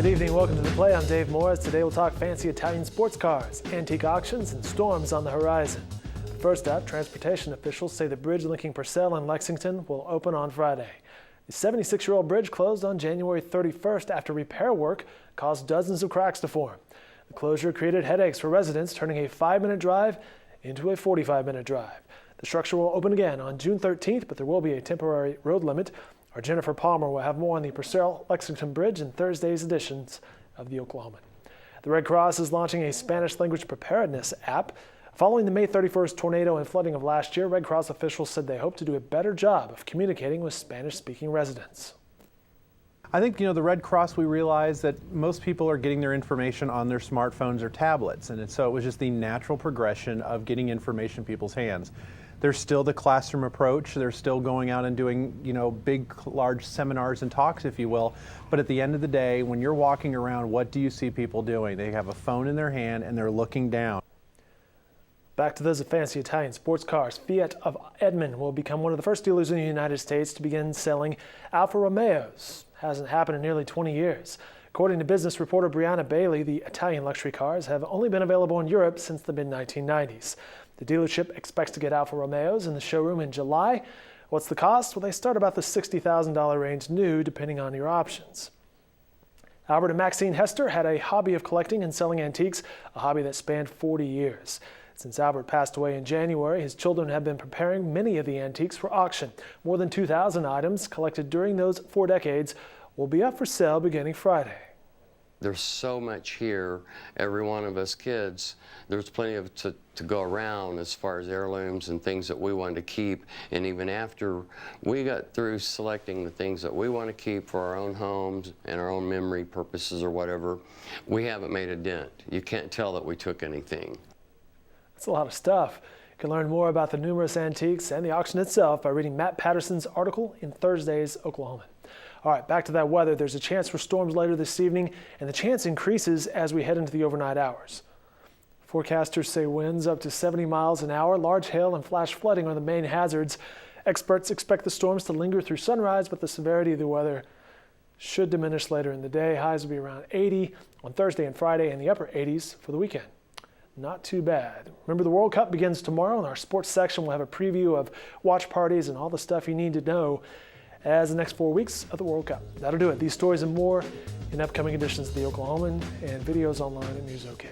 Good evening, welcome to The Play. I'm Dave Morris. Today we'll talk fancy Italian sports cars, antique auctions, and storms on the horizon. First up, transportation officials say the bridge linking Purcell and Lexington will open on Friday. The 76-year-old bridge closed on January 31st after repair work caused dozens of cracks to form. The closure created headaches for residents, turning a 5-minute drive into a 45-minute drive. The structure will open again on June 13th, but there will be a temporary road limit. Our Jennifer Palmer will have more on the Purcell-Lexington Bridge in Thursday's editions of the Oklahoman. The Red Cross is launching a Spanish-language preparedness app. Following the May 31st tornado and flooding of last year, Red Cross officials said they hope to do a better job of communicating with Spanish-speaking residents. I think, the Red Cross, we realize that most people are getting their information on their smartphones or tablets, and so it was just the natural progression of getting information in people's hands. There's still the classroom approach. They're still going out and doing, big, large seminars and talks, if you will. But at the end of the day, when you're walking around, what do you see people doing? They have a phone in their hand and they're looking down. Back to those fancy Italian sports cars. Fiat of Edmond will become one of the first dealers in the United States to begin selling Alfa Romeos. Hasn't happened in nearly 20 years. According to business reporter Brianna Bailey, the Italian luxury cars have only been available in Europe since the mid-1990s. The dealership expects to get Alfa Romeos in the showroom in July. What's the cost? Well, they start about the $60,000 range new, depending on your options. Albert and Maxine Hester had a hobby of collecting and selling antiques, a hobby that spanned 40 years. Since Albert passed away in January, his children have been preparing many of the antiques for auction. More than 2,000 items collected during those 4 decades will be up for sale beginning Friday. There's so much here, every one of us kids, there's plenty of to go around as far as heirlooms and things that we wanted to keep. And even after we got through selecting the things that we want to keep for our own homes and our own memory purposes or whatever, we haven't made a dent. You can't tell that we took anything. That's a lot of stuff. You can learn more about the numerous antiques and the auction itself by reading Matt Patterson's article in Thursday's Oklahoman. All right, back to that weather. There's a chance for storms later this evening, and the chance increases as we head into the overnight hours. Forecasters say winds up to 70 miles an hour, large hail and flash flooding are the main hazards. Experts expect the storms to linger through sunrise, but the severity of the weather should diminish later in the day. Highs will be around 80 on Thursday and Friday, and the upper 80s for the weekend. Not too bad. Remember, the World Cup begins tomorrow. In our sports section, we'll have a preview of watch parties and all the stuff you need to know as the next 4 weeks of the World Cup. That'll do it. These stories and more in upcoming editions of the Oklahoman and videos online at News OK.